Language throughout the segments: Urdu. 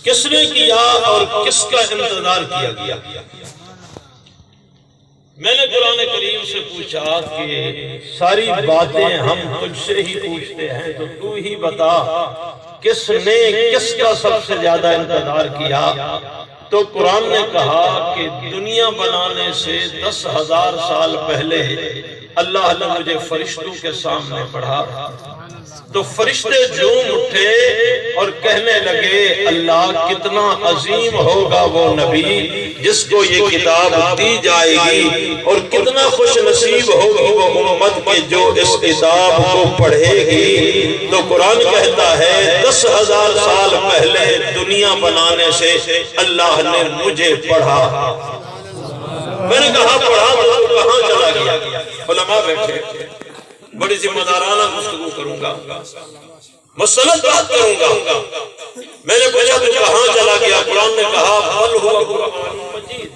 کس نے کیا اور کس کا انتظار کیا گیا؟ میں نے قرآن کریم سے پوچھا کہ ساری باتیں ہم تجھ سے ہی پوچھتے ہیں تو تو ہی بتا کس نے کس کا سب سے زیادہ انتظار کیا؟ تو قرآن نے کہا کہ دنیا بنانے سے 10,000 سال پہلے اللہ نے مجھے فرشتوں کے سامنے پڑھا تو فرشتے جھوم اٹھے اور کہنے لگے اللہ کتنا عظیم ہوگا وہ نبی جس کو یہ کتاب دی جائے گی، اور کتنا خوش نصیب ہوگی وہ امت کہ جو اس کتاب کو پڑھے گی۔ تو قرآن کہتا ہے 10,000 سال پہلے دنیا بنانے سے اللہ نے مجھے پڑھا۔ میں نے کہا پڑھا تو کہاں چلا گیا؟ علماء بیٹھے، بڑی ذمہ دارانہ گفتگو کروں گا، مسلط بات کروں گا۔ میں نے پوچھا تو کہاں چلا گیا؟ قرآن نے کہا بل هو قرآن مجید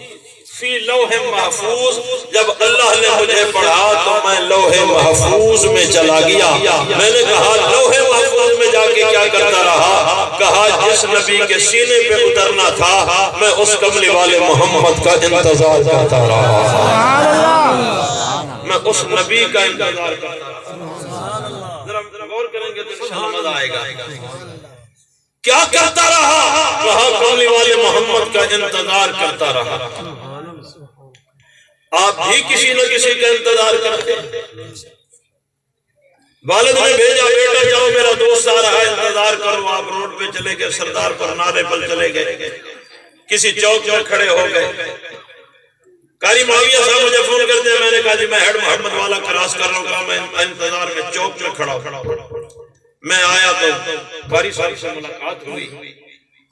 فی لوح محفوظ۔ جب اللہ نے مجھے پڑھا تو میں لوح محفوظ میں چلا گیا۔ میں نے کہا لوح محفوظ میں جا کے کیا کرتا رہا؟ کہا جس نبی کے سینے پہ اترنا تھا میں اس کملی والے محمد کا انتظار کرتا رہا، میں اس نبی کا انتظار کرتا رہا۔ ذرا غور کریں گے تو انشاءاللہ مزہ آئے گا۔ کیا کرتا رہا؟ کہا کملی والے محمد کا انتظار کرتا رہا۔ آپ بھی کسی نہ کسی کا انتظار کرتے، والد نے بھیجا بیٹا جاؤ میرا دوست آ رہا ہے انتظار کرو، آپ روڈ پہ چلے گئے، سردار پر نعرے پر چلے گئے، کسی چوک میں کھڑے ہو گئے، قاری معاویہ صاحب مجھے فون کرتے ہیں، میں نے کہا جی میں ہیڈ محمد والا کراس کر رہا ہوں، کہا میں انتظار میں چوک میں کھڑا ہوں۔ میں آیا تو قاری صاحب سے ملاقات ہوئی،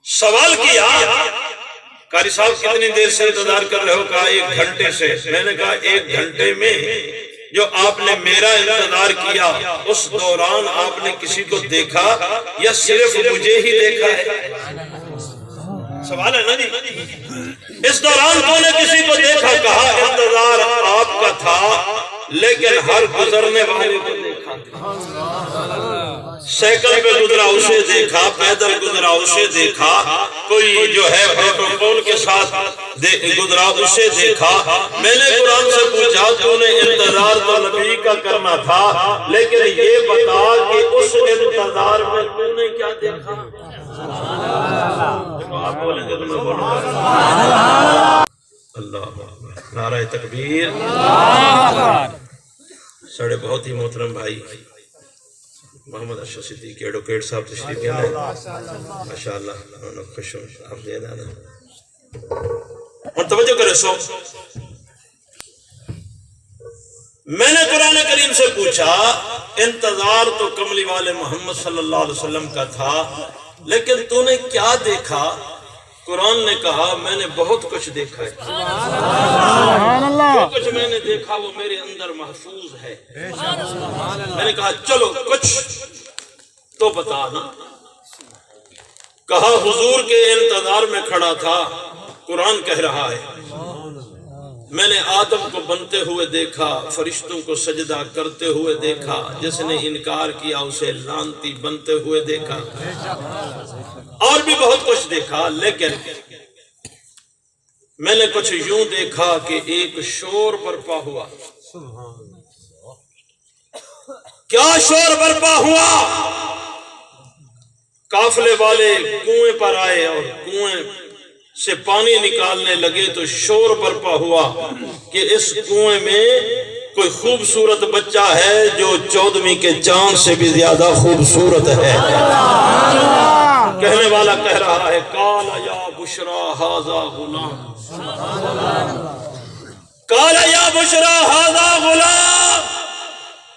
سوال کیا قاری صاحب کتنی دیر سے انتظار کر رہے ہو؟ کہا 1 گھنٹے سے۔ میں نے کہا 1 گھنٹے میں جو آپ نے میرا انتظار کیا اس دوران آپ نے کسی کو دیکھا یا صرف مجھے ہی دیکھا ہے؟ سوال ہے نا جی، اس دوران تو نے کسی کو دیکھا؟ کہا انتظار آپ کا تھا لیکن ہر گزرنے والے کو دیکھا تھا، سائیکل پہ گزرا اسے دیکھا، پیدل گزرا اسے دیکھا، کوئی جو ہے پروٹوکول کے ساتھ گزرا اسے دیکھا۔ میں نے قرآن سے پوچھا تو نے انتظار تو نبی کا کرنا تھا لیکن یہ بتا کہ اس انتظار میں تو نے کیا دیکھا؟ آپ بولیں گے تو میں بولوں گا اللہ نعرہ تکبیر۔ سڑے بہت ہی محترم بھائی محمد اشرف صدیقی ایڈوکیٹ صاحب تشریف لے آئے، ماشاءاللہ انہوں خوش ہوں، آپ دے دانا اور توجہ کرے سو۔ میں نے قرآن کریم سے پوچھا انتظار تو کملی والے محمد صلی اللہ علیہ وسلم کا تھا لیکن تو نے کیا دیکھا؟ قرآن نے کہا میں نے بہت کچھ دیکھا ہے، جو کچھ میں نے دیکھا وہ میرے اندر محفوظ ہے۔ میں نے کہا چلو کچھ تو بتا نا۔ کہا حضور کے انتظار میں کھڑا تھا، قرآن کہہ رہا ہے میں نے آدم کو بنتے ہوئے دیکھا، فرشتوں کو سجدہ کرتے ہوئے دیکھا، جس نے انکار کیا اسے لعنتی بنتے ہوئے دیکھا، اور بھی بہت کچھ دیکھا، لیکن میں نے کچھ یوں دیکھا کہ ایک شور برپا ہوا۔ کیا شور برپا ہوا؟ قافلے والے کنویں پر آئے اور کنویں سے پانی نکالنے لگے تو شور برپا ہوا کہ اس کنویں میں کوئی خوبصورت بچہ ہے جو 14ویں کے چاند سے بھی زیادہ خوبصورت ہے۔ کہنے والا کہہ رہا ہے قال یا بشرا ھذا غلام، قال یا بشرا ھذا غلام۔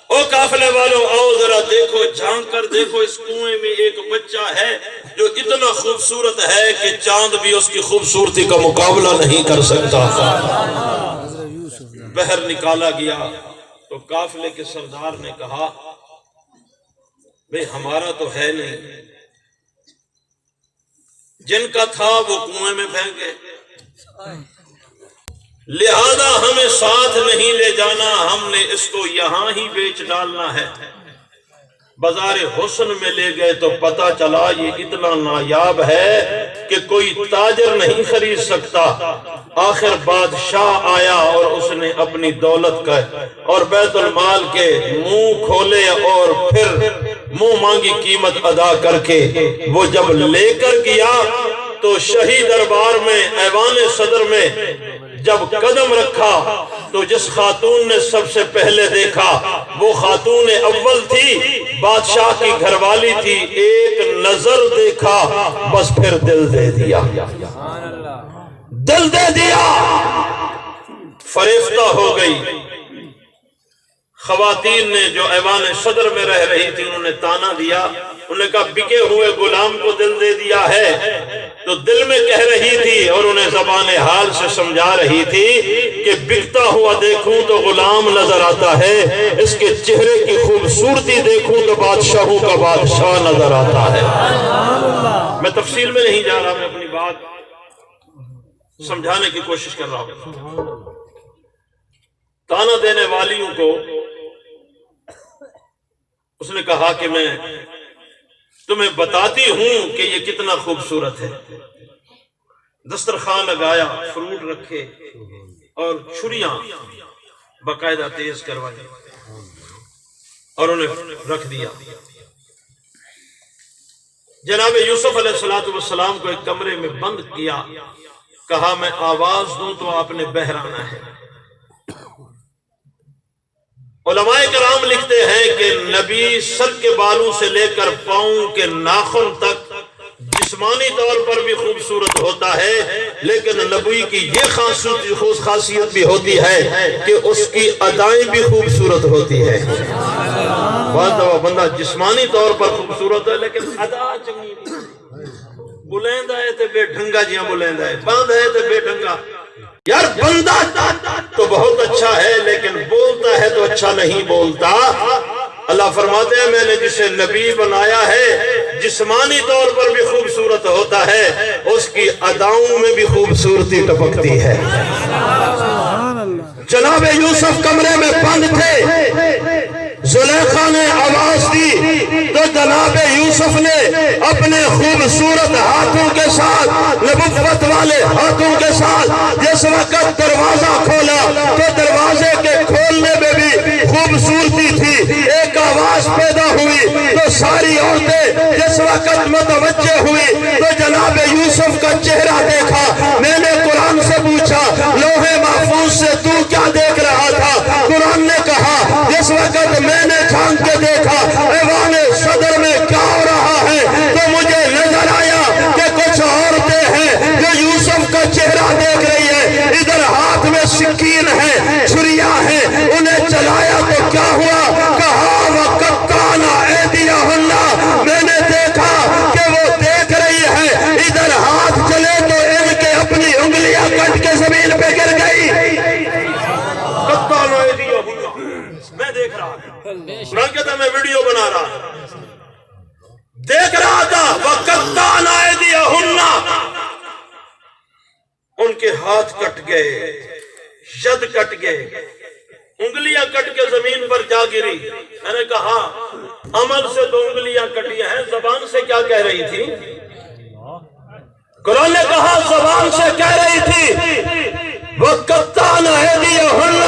او قافلے والوں آؤ ذرا دیکھو، جھانک کر دیکھو، اس کنویں میں ایک بچہ ہے جو اتنا خوبصورت ہے کہ چاند بھی اس کی خوبصورتی کا مقابلہ نہیں کر سکتا۔ بہر نکالا گیا تو قافلے کے سردار نے کہا بھئی ہمارا تو ہے نہیں، جن کا تھا وہ کنویں میں پھینک گئے، لہذا ہمیں ساتھ نہیں لے جانا، ہم نے اس کو یہاں ہی بیچ ڈالنا ہے۔ بازار حسن میں لے گئے تو پتا چلا یہ اتنا نایاب ہے کہ کوئی تاجر نہیں خرید سکتا۔ آخر بادشاہ آیا اور اس نے اپنی دولت کا اور بیت المال کے منہ کھولے اور پھر منہ مانگی قیمت ادا کر کے وہ جب لے کر گیا تو شاہی دربار میں ایوان صدر میں جب قدم رکھا تو جس خاتون نے سب سے پہلے دیکھا وہ خاتون اول تھی، بادشاہ کی گھر والی تھی۔ ایک نظر دیکھا بس پھر دل دے دیا، دل دے دیا، فریفتہ ہو گئی۔ خواتین نے جو ایوان صدر میں رہ رہی تھی انہوں نے تانا دیا، انہوں نے کہا بکے ہوئے غلام کو دل دے دیا ہے، تو دل میں کہہ رہی تھی اور انہیں زبان حال سے سمجھا رہی تھی کہ بکتا ہوا دیکھوں تو غلام نظر آتا ہے، اس کے چہرے کی خوبصورتی دیکھوں تو بادشاہوں کا بادشاہ نظر آتا ہے۔ میں تفصیل میں نہیں جا رہا، میں اپنی بات سمجھانے کی کوشش کر رہا ہوں۔ تانا دینے والیوں کو اس نے کہا کہ میں تمہیں بتاتی ہوں کہ یہ کتنا خوبصورت ہے۔ دسترخوان لگایا، فروٹ رکھے اور چھریاں باقاعدہ تیز کروائی اور انہیں رکھ دیا۔ جناب یوسف علیہ السلام کو ایک کمرے میں بند کیا، کہا میں آواز دوں تو آپ نے بہرانا ہے۔ علماء کرام لکھتے ہیں کہ نبی سر کے بالوں سے لے کر پاؤں کے ناخن تک جسمانی طور پر بھی خوبصورت ہوتا ہے، لیکن نبی کی یہ خاصیت بھی ہوتی ہے کہ اس کی ادائیں بھی خوبصورت ہوتی ہے۔ بعض دفعہ بندہ جسمانی طور پر خوبصورت ہے لیکن ادا چنگی بلند ہے تو بے ڈھنگا جیاں بلند ہے، بند ہے تو بے ڈھنگا۔ یار بندہ تو بہت اچھا ہے لیکن بولتا ہے تو اچھا نہیں بولتا۔ اللہ فرماتے ہیں میں نے جسے نبی بنایا ہے جسمانی طور پر بھی خوبصورت ہوتا ہے، اس کی اداؤں میں بھی خوبصورتی ٹپکتی ہے۔ جناب یوسف کمرے میں بند تھے، زلیخا نے آواز دی تو جناب یوسف نے اپنے خوبصورت ہاتھوں کے ساتھ، نبوت والے ہاتھوں کے ساتھ جس وقت دروازہ کھولا تو دروازے کے کھولنے میں بھی خوبصورتی تھی۔ ایک آواز پیدا ہوئی تو ساری عورتیں جس وقت متوجہ ہوئی تو جناب یوسف کا چہرہ دیکھا۔ میں نے قرآن سے پوچھا لوح محفوظ سے تو کیا دیکھ رہا تھا؟ قرآن نے کہا جس وقت میں نے جھانک کے دیکھا ایوان صدر میں کیا ہو رہا ہے تو مجھے نظر آیا کہ کچھ عورتیں ہیں جو یوسف کا چہرہ دیکھ رہی ہے، ادھر ہاتھ میں سکین ہے، چھریاں ہیں، انہیں چلایا تو کیا ہوا؟ کہا وَقَطَّعْنَ أَيْدِيَهُنَّ، میں نے دیکھا کہ وہ دیکھ رہی ہے، ادھر ہاتھ چلے تو ان کے اپنی انگلیاں کٹ کے زمین پہ گر گئی۔ قَطَّعْنَ أَيْدِيَهُنَّ، میں دیکھ رہا تھا، قرآن کہتا ہے میں ویڈیو بنا رہا تھا، دیکھ رہا تھا۔ وَقَطَّعْنَ أَيْدِيَهُنَّ، ان کے ہاتھ کٹ گئے، ید کٹ گئے، انگلیاں کٹ کے زمین پر جا گری۔ میں نے کہا عمل سے تو انگلیاں کٹی ہیں، زبان سے کیا کہہ رہی تھی؟ قرآن نے کہا زبان سے کہہ رہی تھی وَقَطَّعْنَ أَيْدِيَهُنَّ،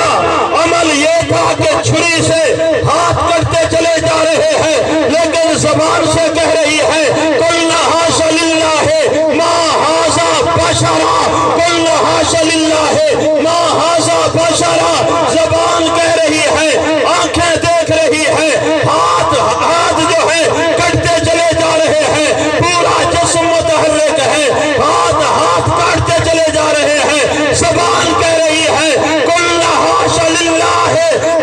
عمل یہ تھا کہ چھری سے ہاتھ کٹتے چلے جا رہے ہیں لیکن زبان سے کہہ رہی ہے قُلْنَا حَاشَ لِلَّهِ مَا هَٰذَا بَشَرًا، قُلْنَا حَاشَ لِلَّهِ مَا هَٰذَا بَشَرًا، زبان کہہ رہی ہے، آنکھیں دیکھ رہی ہے، ہاتھ جو ہے کٹتے چلے جا رہے ہیں، پورا جسم متحرک ہے، ہاتھ کاٹتے چلے جا رہے ہیں، زبان کہہ رہی ہے قُلْنَا حَاشَ لِلَّهِ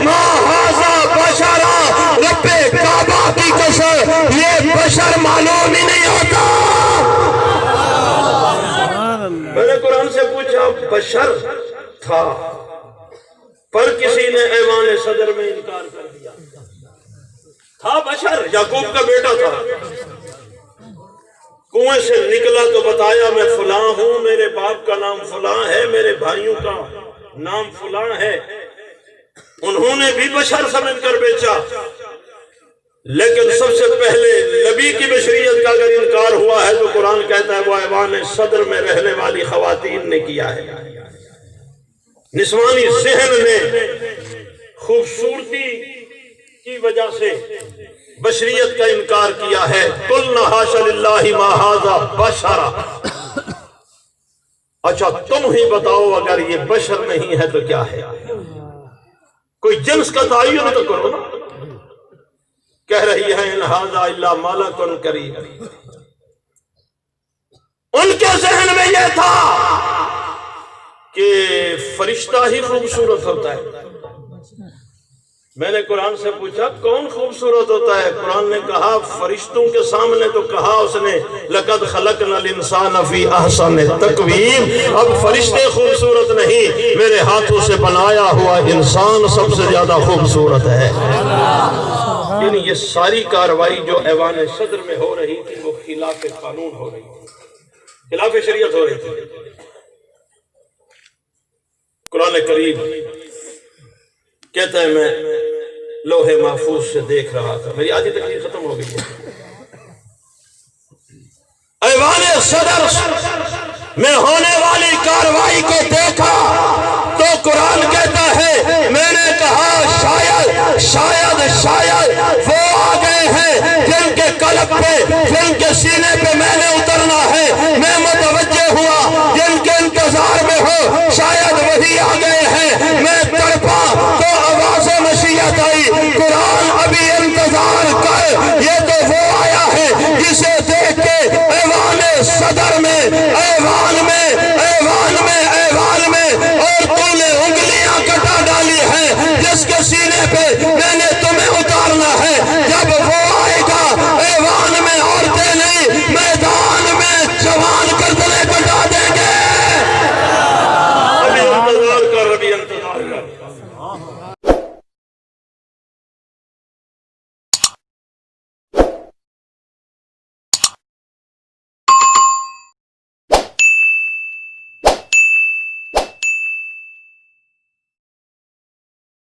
مَا هَٰذَا بَشَرًا، رب کعبہ کی قسم یہ بشر معلوم ہی نہیں ہوتا۔ میں نے قرآن سے پوچھا بشر تھا پر کسی نے ایوان صدر میں انکار کر دیا، تھا بشر، یعقوب کا بیٹا تھا، کنویں سے نکلا تو بتایا میں فلاں ہوں، میرے باپ کا نام فلاں ہے، میرے بھائیوں کا نام فلاں ہے، انہوں نے بھی بشر سمجھ کر بیچا۔ لیکن سب سے پہلے نبی کی بشریت کا اگر انکار ہوا ہے تو قرآن کہتا ہے وہ ایوان صدر میں رہنے والی خواتین نے کیا ہے، نسوانی ذہن نے خوبصورتی کی وجہ سے بشریت کا انکار کیا ہے۔ قلنا حاشا للہ ما ھذا بشرا، اچھا تم ہی بتاؤ اگر یہ بشر نہیں ہے تو کیا ہے؟ کوئی جنس کا تعین تو کرو نا۔ کہہ رہی ہے ان ھذا الا ملک کریم، ان کے ذہن میں یہ تھا کہ فرشتہ ہی خوبصورت ہوتا ہے۔ میں نے قرآن سے پوچھا کون خوبصورت ہوتا ہے؟ قرآن نے کہا فرشتوں کے سامنے تو کہا اس نے لقد خلقنا الانسان فی احسن تقویم، اب فرشتے خوبصورت نہیں، میرے ہاتھوں سے بنایا ہوا انسان سب سے زیادہ خوبصورت ہے۔ یعنی یہ ساری کاروائی جو ایوان صدر میں ہو رہی تھی وہ خلاف قانون ہو رہی تھی، خلاف شریعت ہو رہی تھی۔ قرآن کریم کہتا ہے میں لوح محفوظ سے دیکھ رہا تھا، میری آدھی تقریر ختم ہو گئی ہے۔ ایوان صدر میں ہونے والی کاروائی کو دیکھا تو قرآن کہتا ہے میں نے کہا شاید شاید شاید وہ آ گئے ہیں جن کے قلب پہ، جن کے سینے پہ میں نے اتر